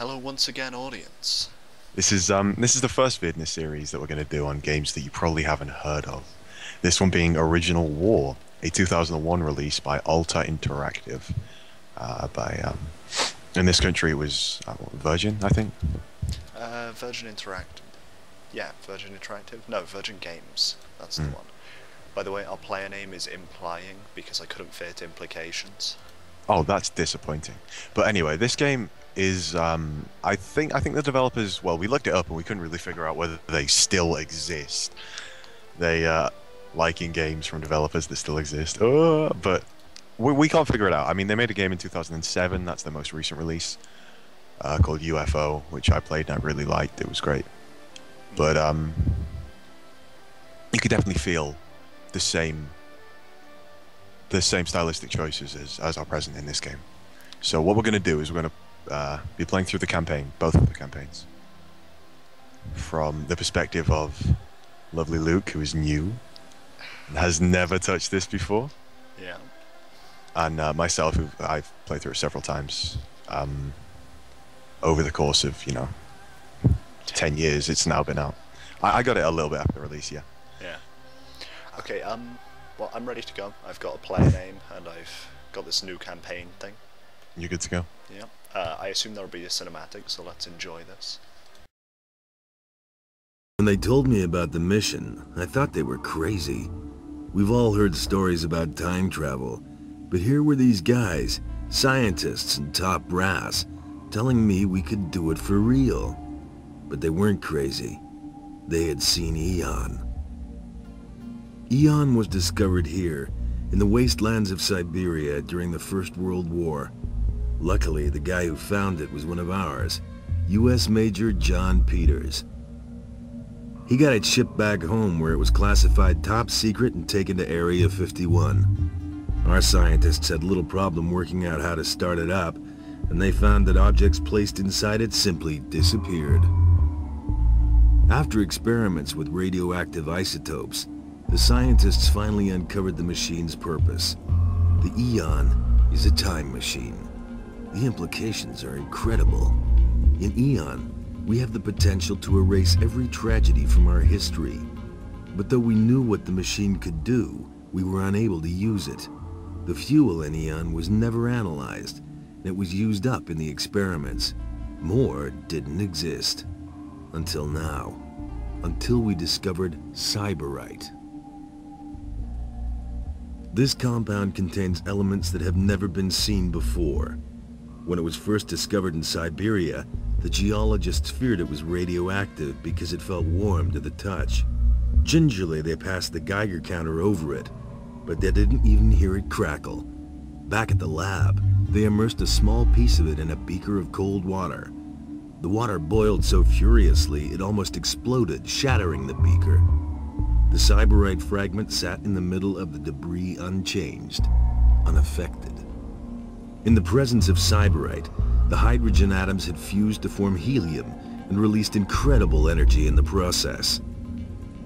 Hello once again, audience. This is the first vid in a series that we're going to do on games that you probably haven't heard of. This one being Original War, a 2001 release by Alta Interactive. By In this country it was Virgin, I think. Virgin Interactive. Yeah, Virgin Interactive. No, Virgin Games. That's the Mm. one. By the way, our player name is Implying because I couldn't fit implications. Oh, that's disappointing. But anyway, this game is I think the developers, well, we looked it up and we couldn't really figure out whether they still exist. They liking games from developers that still exist. But we can't figure it out. I mean, they made a game in 2007. That's the most recent release, called UFO, which I played and I really liked. It was great. But you could definitely feel the same stylistic choices as are present in this game. So what we're going to do is we're going to be playing through the campaign, both of the campaigns, from the perspective of lovely Luke, who is new and has never touched this before, Yeah. and myself, who I've played through it several times over the course of 10 years. It's now been out. I got it a little bit after the release, yeah. Yeah. Okay, well, I'm ready to go. I've got a player name and I've got this new campaign thing. You're good to go. Yeah. I assume there'll be a cinematic, so let's enjoy this. When they told me about the mission, I thought they were crazy. We've all heard stories about time travel, but here were these guys, scientists and top brass, telling me we could do it for real. But they weren't crazy. They had seen Eon. Eon was discovered here, in the wastelands of Siberia during the First World War. Luckily, the guy who found it was one of ours, U.S. Major John Peters. He got it shipped back home where it was classified top secret and taken to Area 51. Our scientists had little problem working out how to start it up, and they found that objects placed inside it simply disappeared. After experiments with radioactive isotopes, the scientists finally uncovered the machine's purpose. The Eon is a time machine. The implications are incredible. In Eon, we have the potential to erase every tragedy from our history. But though we knew what the machine could do, we were unable to use it. The fuel in Eon was never analyzed, and it was used up in the experiments. More didn't exist. Until now. Until we discovered Cyberite. This compound contains elements that have never been seen before. When it was first discovered in Siberia, the geologists feared it was radioactive because it felt warm to the touch. Gingerly, they passed the Geiger counter over it, but they didn't even hear it crackle. Back at the lab, they immersed a small piece of it in a beaker of cold water. The water boiled so furiously it almost exploded, shattering the beaker. The Cyberite fragment sat in the middle of the debris unchanged, unaffected. In the presence of Cyberite, the hydrogen atoms had fused to form helium and released incredible energy in the process.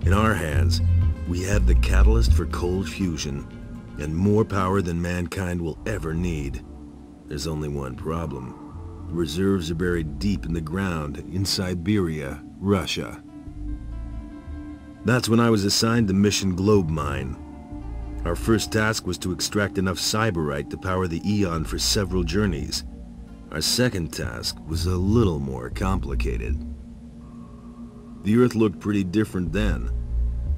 In our hands, we have the catalyst for cold fusion, and more power than mankind will ever need. There's only one problem. The reserves are buried deep in the ground in Siberia, Russia. That's when I was assigned the Mission Globe Mine. Our first task was to extract enough Cyberite to power the Eon for several journeys. Our second task was a little more complicated. The Earth looked pretty different then.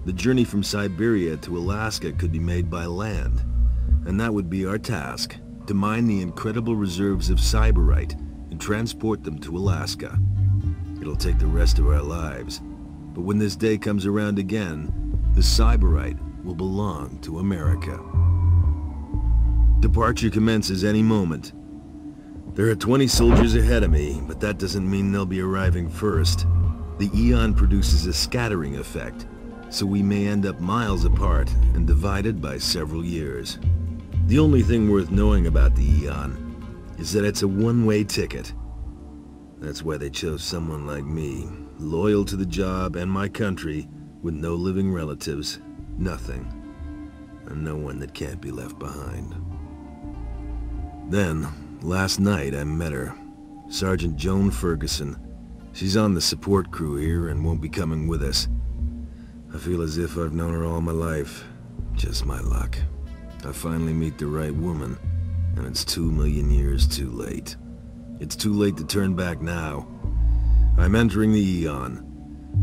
The journey from Siberia to Alaska could be made by land, and that would be our task, to mine the incredible reserves of Cyberite and transport them to Alaska. It'll take the rest of our lives, but when this day comes around again, the Cyberite will belong to America. Departure commences any moment. There are 20 soldiers ahead of me, but that doesn't mean they'll be arriving first. The Eon produces a scattering effect, so we may end up miles apart and divided by several years. The only thing worth knowing about the Eon is that it's a one-way ticket. That's why they chose someone like me, loyal to the job and my country, with no living relatives, nothing, and no one that can't be left behind. Then, last night I met her. Sergeant Joan Ferguson. She's on the support crew here and won't be coming with us. I feel as if I've known her all my life. Just my luck. I finally meet the right woman, and it's 2 million years too late. It's too late to turn back now. I'm entering the Eon.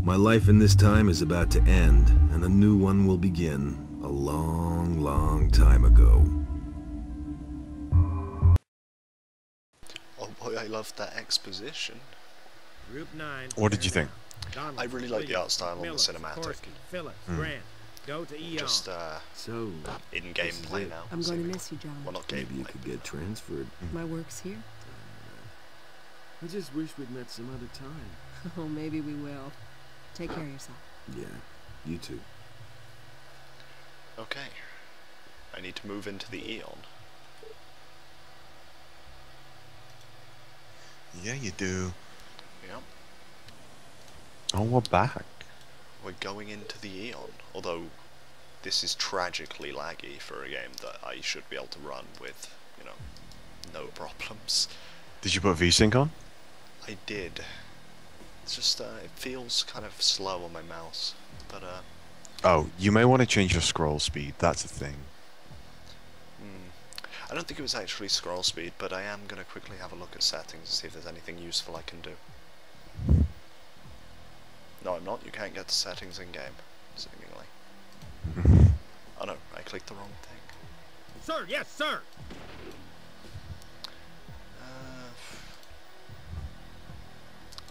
My life in this time is about to end, and a new one will begin a long, long time ago. Oh boy, I loved that exposition. Group 9. What did you think? I really like the art style on the cinematic. Phillips, Grant, go to Eon. Just So, in gameplay now. I'm going to miss you, John. Well, not maybe you gameplay. could get transferred. My work's here. I just wish we'd met some other time. Oh, maybe we will. Take care of yourself. Yeah, you too. Okay. I need to move into the Eon. Yeah, you do. Yep. Oh, we're back. We're going into the Eon. Although, this is tragically laggy for a game that I should be able to run with, you know, no problems. Did you put VSync on? I did. It's just, it feels kind of slow on my mouse. But, Oh, you may want to change your scroll speed. That's a thing. I don't think it was actually scroll speed, but I am going to quickly have a look at settings and see if there's anything useful I can do. No, I'm not. You can't get to settings in-game, seemingly. Oh no, I clicked the wrong thing. Sir, yes, sir.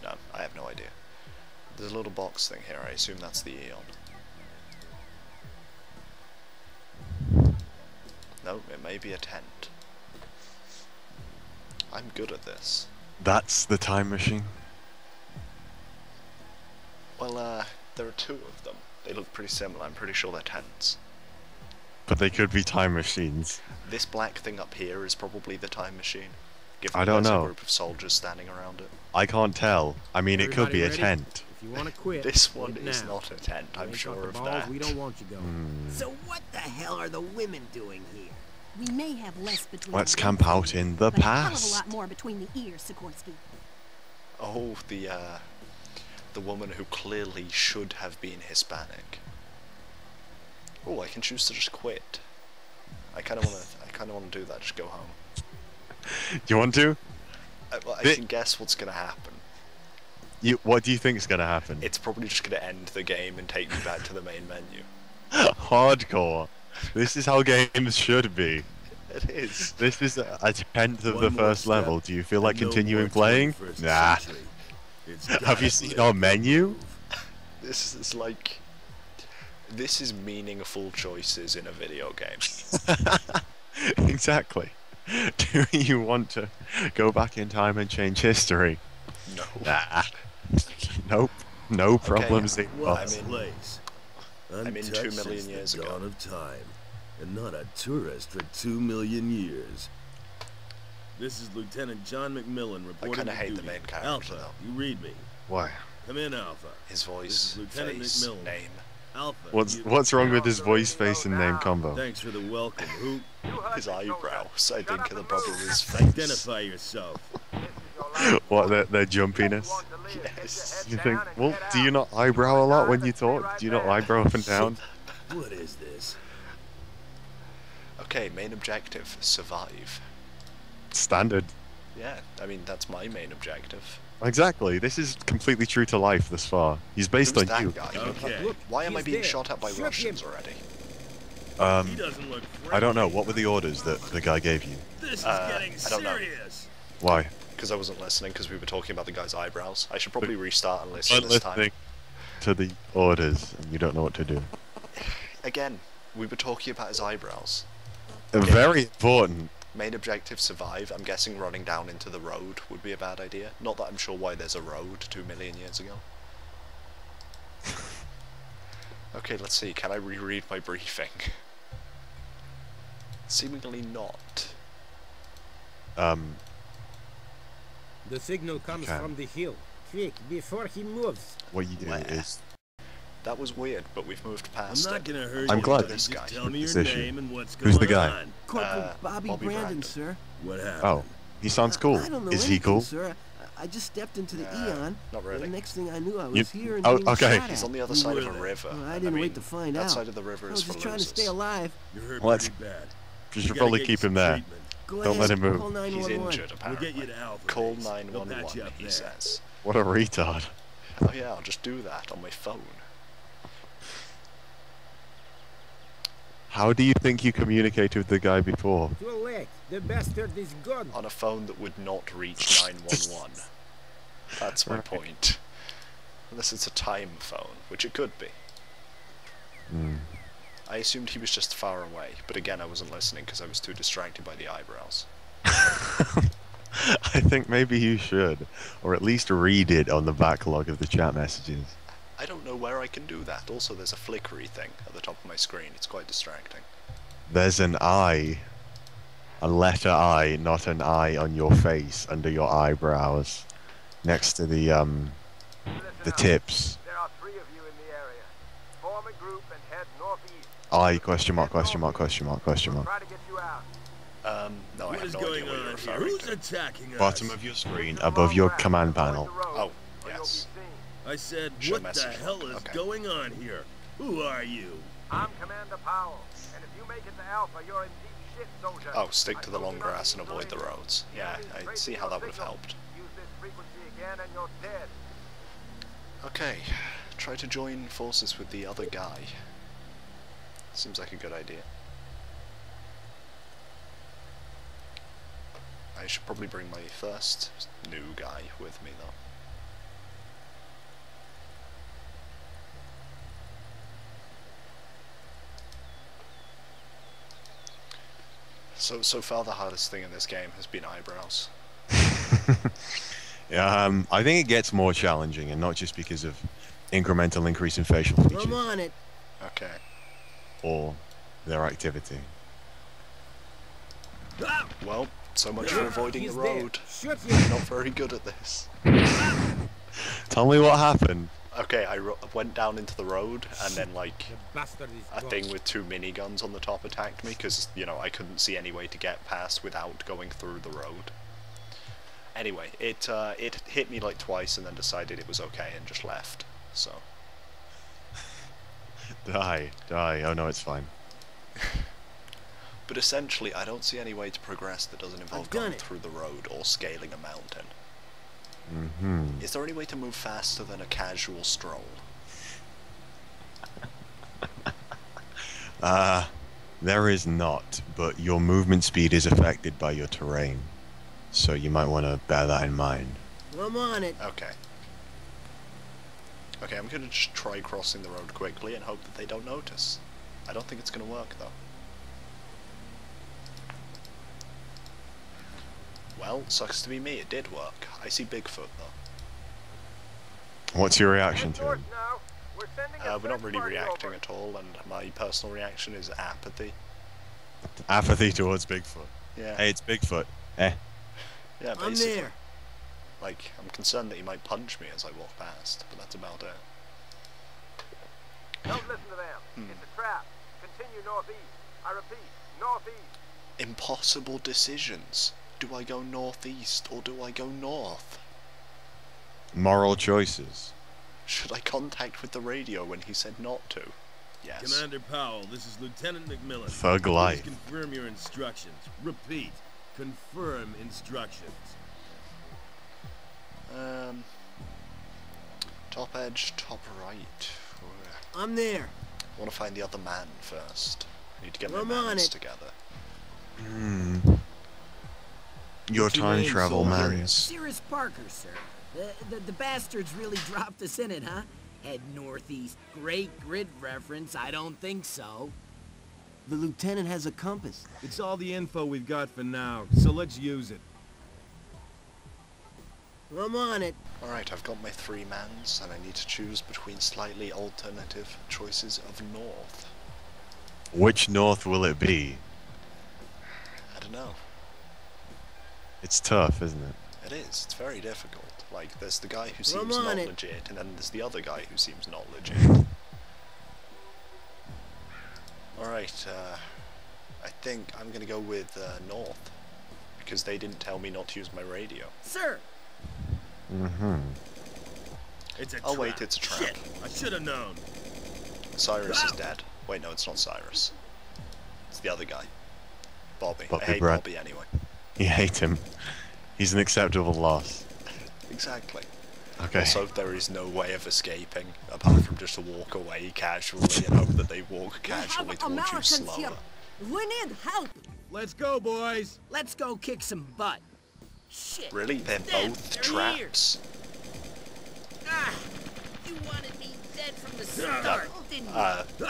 No, I have no idea. There's a little box thing here. I assume that's the Eon. No, it may be a tent. I'm good at this. That's the time machine. Well, there are two of them. They look pretty similar. I'm pretty sure they're tents. But they could be time machines. This black thing up here is probably the time machine. Given I don't there's know. a group of soldiers standing around it. I can't tell. I mean, it could be a Everybody ready? tent. If you want to quit, This one quit is now. not a tent, I'm Ain't got sure the of balls, that. We don't want you going. So what the hell are the women doing here? We may have less between Let's our camp legs, out in the but a hell of a past. lot more between the ears, Sikorsky. Oh, the woman who clearly should have been Hispanic. Oh, I can choose to just quit. I kind of want to do that. Just go home. Do you want to? Well, I Bit- can guess what's gonna happen. What do you think is going to happen? It's probably just gonna end the game and take me back to the main menu. Hardcore. This is how games should be. It is. This is a tenth of One the more first step, level. Do you feel like and no continuing more playing? 21st Nah. century. It's Have you gotta seen live our and menu? move. This is like. This is meaningful choices in a video game. Exactly. Do you want to go back in time and change history? No. Nah. Nope. No problems. What I'm in- place? I'm in Untouched 2 million since years the ago. dawn of time, and not a tourist for 2 million years. This is Lieutenant John McMillan reporting. kinda to hate the duty. main character, Alpha, though. you read me. Why? Come in, Alpha. His This voice, is Lieutenant face, McMillan. name. Alpha. What's you- what's wrong with his voice, face, and name combo? Thanks for the welcome. Who? His eyebrows. I think are the problem with his face. Identify yourself. What their jumpiness? Yes. You think? Well, do you not eyebrow a lot when you talk? Do you not eyebrow up and down? What is this? Okay, main objective: survive. Standard. Yeah, I mean that's my main objective. Exactly. This is completely true to life thus far. He's based Who's on that you. guy? Okay. Look, Why am I he's being there. shot at by Shoot Russians him. already? He doesn't look I don't know. friendly. What were the orders that the guy gave you? This is getting I don't know. serious. Why? Because I wasn't listening. Because we were talking about the guy's eyebrows. I should probably restart and listen Aren't this time. listening to the orders, and you don't know what to do. Again, we were talking about his eyebrows. Very important. Main objective: survive. I'm guessing running down into the road would be a bad idea. Not that I'm sure why there's a road 2 million years ago. Okay, let's see. Can I reread my briefing? Seemingly not. The signal comes Okay. from the hill. Quick, before he moves. What you do Where? is That was weird, but we've moved I'm past not it. gonna hurt I'm you. glad. Just This guy. tell me your Position. name and what's going Who's the guy? on. Corporal Bobby Bobby Brandon, Brandon. sir. What happened? oh, he sounds cool. I don't know Is he anything, cool? sir. I just stepped into the Nah, Eon. not really. And the next thing I knew, I You- was here and oh, being okay. shot He's at. on the other Who side of were a they? river. Well, I and didn't mean, wait to find that out. side of the river I is was for just trying to losers. stay alive. You're hurt Let's- pretty bad. You should gotta probably get keep you him some there. treatment. Go Don't ahead. let him move. Call He's 911. injured, We'll apparently. get you to Alpha Call Base. They'll patch 911, you up he there. says. What a retard. Oh yeah, I'll just do that on my phone. How do you think you communicated with the guy before? Too late. The bastard is gone. On a phone that would not reach 911. That's my point. Unless it's a time phone, which it could be. Hmm. I assumed he was just far away, but again I wasn't listening because I was too distracted by the eyebrows. I think maybe you should, or at least read it on the backlog of the chat messages. I don't know where I can do that. Also, there's a flickery thing at the top of my screen. It's quite distracting. There's an I, a letter I, not an I, on your face under your eyebrows, next to the tips. There are 3 of you in the area. Form a group and head northeast. I question mark question mark question mark question We'll mark. try to get you out. No, I What have is no going idea what you're on here? referring Who's to. attacking us? Bottom of your screen, above your command panel. Oh, yes. I said, Show what the message hell log, is okay. going on here? Who are you? I'm Commander Powell, and if you make it to Alpha, you're in deep shit, soldier. Oh, stick to I the told long you not to grass and use the avoid the radio. roads. Yeah, The enemy's I see tracing how your that would have signal. helped. Use this frequency again and you're dead. Okay, try to join forces with the other guy. Seems like a good idea. I should probably bring my first new guy with me though. So far the hardest thing in this game has been eyebrows. I think it gets more challenging, and not just because of incremental increase in facial features I'm on it. Okay. or their activity. Well, so much for avoiding the He's dead. road. Shoot you. Not very good at this. Tell me what happened. Okay, I went down into the road, and then like The bastard is a gone. thing with 2 miniguns on the top attacked me because, you know, I couldn't see any way to get past without going through the road. Anyway, it hit me like twice and then decided it was okay and just left. So Die. Oh no, it's fine. but essentially I don't see any way to progress that doesn't involve I've done going it. through the road or scaling a mountain. Mm-hmm. Is there any way to move faster than a casual stroll? There is not, but your movement speed is affected by your terrain. So you might want to bear that in mind. I'm on it. Okay. Okay, I'm gonna just try crossing the road quickly and hope that they don't notice. I don't think it's gonna work though. Well, sucks to be me, it did work. I see Bigfoot though. What's your reaction Head to north it? now. We're sending a We're not search really party reacting over. at all, and my personal reaction is apathy. Apathy towards Bigfoot. Yeah, Hey, it's Bigfoot. Eh. yeah, I'm basically. there. Like, I'm concerned that he might punch me as I walk past, but that's about it. Don't listen to them. It's a trap. Continue northeast. I repeat, northeast. Impossible decisions. Do I go northeast or do I go north? Moral choices. Should I contact with the radio when he said not to? Yes. Commander Powell, this is Lieutenant McMillan. Thug Please life. confirm your instructions. Repeat, confirm instructions. Top edge, top right. I'm there. I want to find the other man first. I need to get my I'm on mans it. together. Your What's your time name, travel soldier? mans. Cirrus Parker, sir. The bastards really dropped us in it, huh? Head northeast. Great grid reference. I don't think so. The lieutenant has a compass. It's all the info we've got for now, so let's use it. I'm on it. Alright, I've got my 3 mans, and I need to choose between slightly alternative choices of north. Which north will it be? I don't know. It's tough, isn't it? It is. It's very difficult. Like, there's the guy who Well, I'm seems not on it. legit, and then there's the other guy who seems not legit. Alright, I think I'm gonna go with north, because they didn't tell me not to use my radio. Sir, Mm-hmm. It's a Oh trap. wait, it's a trap. Shit, I should have known. Cyrus is dead. Wait, no, it's not Cyrus. It's the other guy. Bobby. Bobby I hate Brad. Bobby anyway. You hate him. He's an acceptable loss. Exactly. Okay. Also, there is no way of escaping apart from just to walk away casually and hope that they walk casually towards you slower. We need help. Let's go, boys. Let's go kick some butt. Shit. Really? They're Them, both they're traps? Ah, you wanted me dead from the start, didn't you?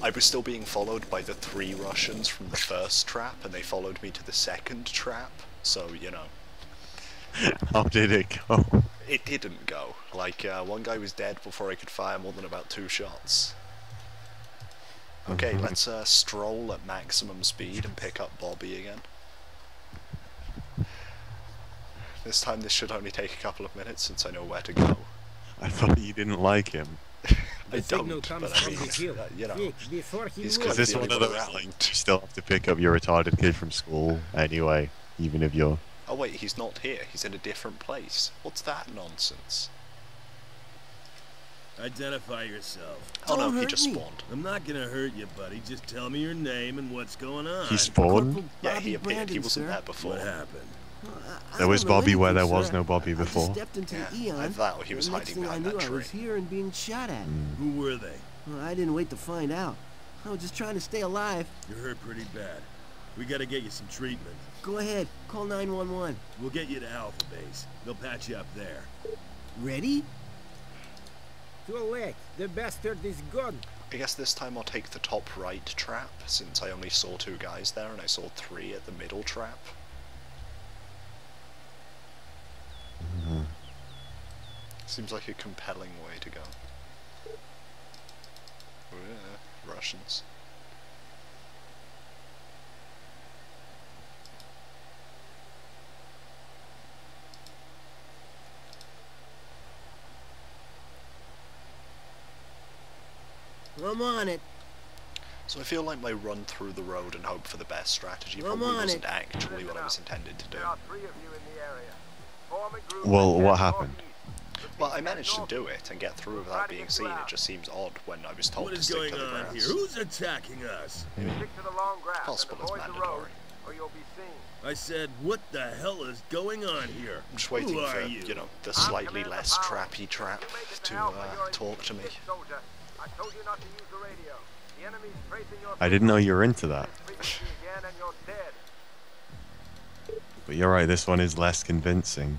I was still being followed by the 3 Russians from the first trap, and they followed me to the second trap, so, you know. How did it go? It didn't go. Like, one guy was dead before I could fire more than about 2 shots. Okay, let's stroll at maximum speed and pick up Bobby again. This time this should only take a couple of minutes since I know where to go. I thought you didn't like him. I The signal don't, comes but I from mean, the hill. you know, Quick, before he he's moves. Is this the one only of one those, around. like, you still have to pick up your retarded kid from school anyway, even if you're... Oh wait, he's not here. He's in a different place. What's that nonsense? Identify yourself. Oh no, Don't he hurt just me. spawned. I'm not gonna hurt you, buddy. Just tell me your name and what's going on. He spawned? Corporal Yeah, Bobby he appeared. Brandon, He wasn't sir. there before. What happened? There was don't know Bobby where anything, there was sir. no Bobby I before. just stepped into Yeah, the Eon. I thought he was and next hiding thing I behind knew, that I tree. was here and being shot at. Who were they? Well, I didn't wait to find out. I was just trying to stay alive. You're hurt pretty bad. We gotta get you some treatment. Go ahead, call 911. We'll get you to Alpha Base. They'll patch you up there. Ready? Too late. The bastard is gone. I guess this time I'll take the top right trap, since I only saw 2 guys there and I saw 3 at the middle trap. Seems like a compelling way to go. Yeah, Russians. I'm on it. So I feel like my run through the road and hope for the best strategy I'm probably on wasn't it. actually what I was intended to do. There are 3 of you in the area. Form a group Well, and what head happened? northeast. Well, I managed to do it and get through without being seen. It just seems odd when I was told What to is stick going to the on grass. here? Who's attacking us? Stick to the long grass Possible and is avoid the road, mandatory. or you'll be seen. I said, what the hell is going on here? I'm just waiting Who for, are you? know, the I'm slightly Commander less Powell. trappy trap You make it to Alpha, you're a talk to me. useless soldier. I told you not to use the radio. The enemy's tracing your I didn't know you were into that. frequency again and you're dead. But you're right, this one is less convincing.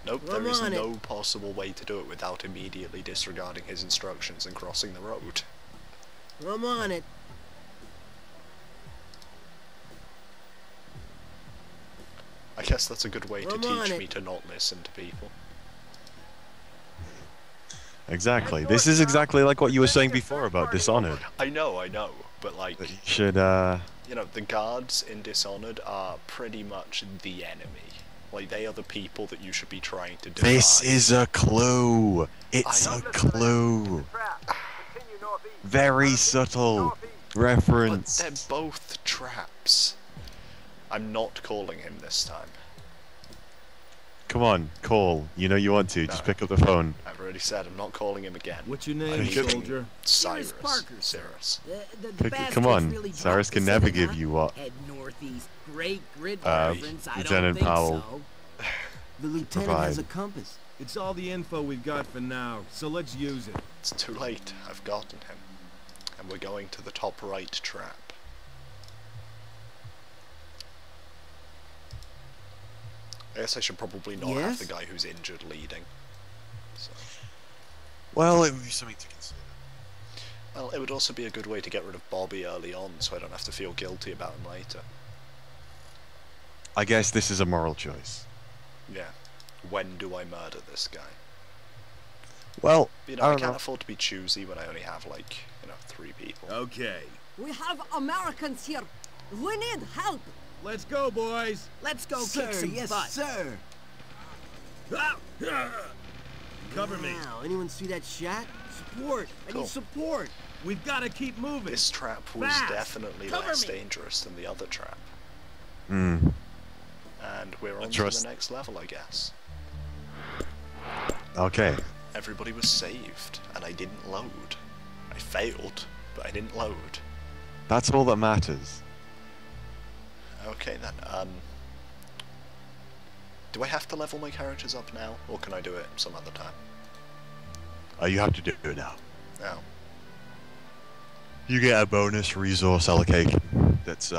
Nope, I'm there is on it. no possible way to do it without immediately disregarding his instructions and crossing the road. I'm on it. I guess that's a good way to I'm on teach it. me to not listen to people. Exactly. This is exactly like what you were saying before about Dishonored. I know, but like, That you should, you know, the guards in Dishonored are pretty much the enemy. Like, they are the people that you should be trying to defy. This is a clue. It's I a know. clue. Trap. Continue northeast. Very Northeast, subtle northeast. But reference. they're both traps. I'm not calling him this time. Come on, call. You know you want to. Just No. pick up the phone. I've already said I'm not calling him again. What's your I'm name, Pick up- soldier? Cyrus. Parker, sir. Cyrus. The Come bastards on, really Cyrus dropped can us never in it, give huh? you what. Head northeast. Great grid Uh, reference. I Lieutenant don't think Powell. so. The lieutenant has a Provide. compass. It's all the info we've got for now, so let's use it. It's too late. I've gotten him. And we're going to the top right trap. I guess I should probably not have Yes? the guy who's injured leading. So. Well, it would be something to consider. Well, it would also be a good way to get rid of Bobby early on, so I don't have to feel guilty about him later. I guess this is a moral choice. Yeah. When do I murder this guy? Well, You know, I I don't can't know. afford to be choosy when I only have, like, you know, 3 people. Okay, We have Americans here. We need help. let's go, boys. Let's go Sir, kick some yes, butt. sir. Ah, ah. Cover me. Wow, anyone see that shot? Support. I Cool. need support. We've got to keep moving. This trap was Fast! definitely Cover less me! dangerous than the other trap. Hmm. And we're on to trust. the next level, I guess. Okay. Everybody was saved, and I didn't load. I failed, but I didn't load. That's all that matters. Okay then, do I have to level my characters up now, or can I do it some other time? You have to do it now. No. You get a bonus resource allocation. That's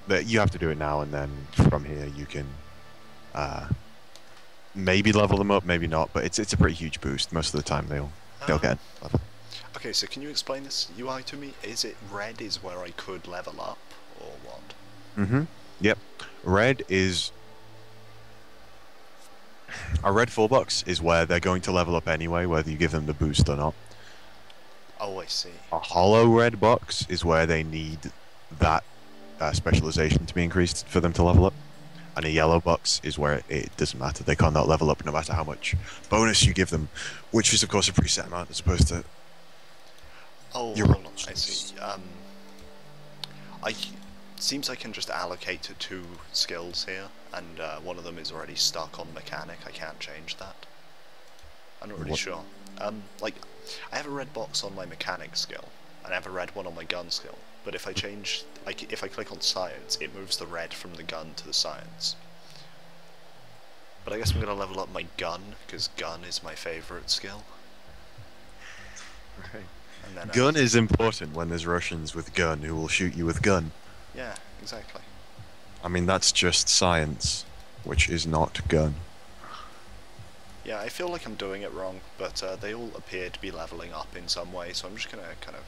that you have to do it now, and then from here you can maybe level them up, maybe not. But it's a pretty huge boost. Most of the time they'll get level. Okay, so can you explain this UI to me? Is it red is where I could level up, or what? Mm-hmm. Yep. Red is a red full box is where they're going to level up anyway, whether you give them the boost or not. Oh, I see. A hollow red box is where they need that specialization to be increased for them to level up. And a yellow box is where it doesn't matter. They cannot level up no matter how much bonus you give them, which is of course a preset amount as opposed to. Oh, Your hold on, I see. Seems I can just allocate 2 skills here, and one of them is already stuck on mechanic. I can't change that. I'm not really sure. Like, I have a red box on my mechanic skill, and I have a red one on my gun skill. But if I change, like, if I click on science, it moves the red from the gun to the science. But I guess I'm gonna level up my gun, because gun is my favourite skill. Right. And then, Gun is important when there's Russians with gun who will shoot you with gun. Yeah, exactly. I mean, that's just science, which is not gun. Yeah, I feel like I'm doing it wrong, but they all appear to be leveling up in some way, so I'm just gonna kind of...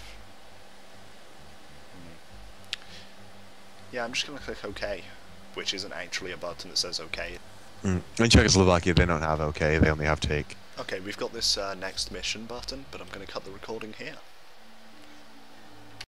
Yeah, I'm just gonna click OK, which isn't actually a button that says OK. In Czechoslovakia, they don't have OK, they only have take. Okay, we've got this next mission button, but I'm gonna cut the recording here.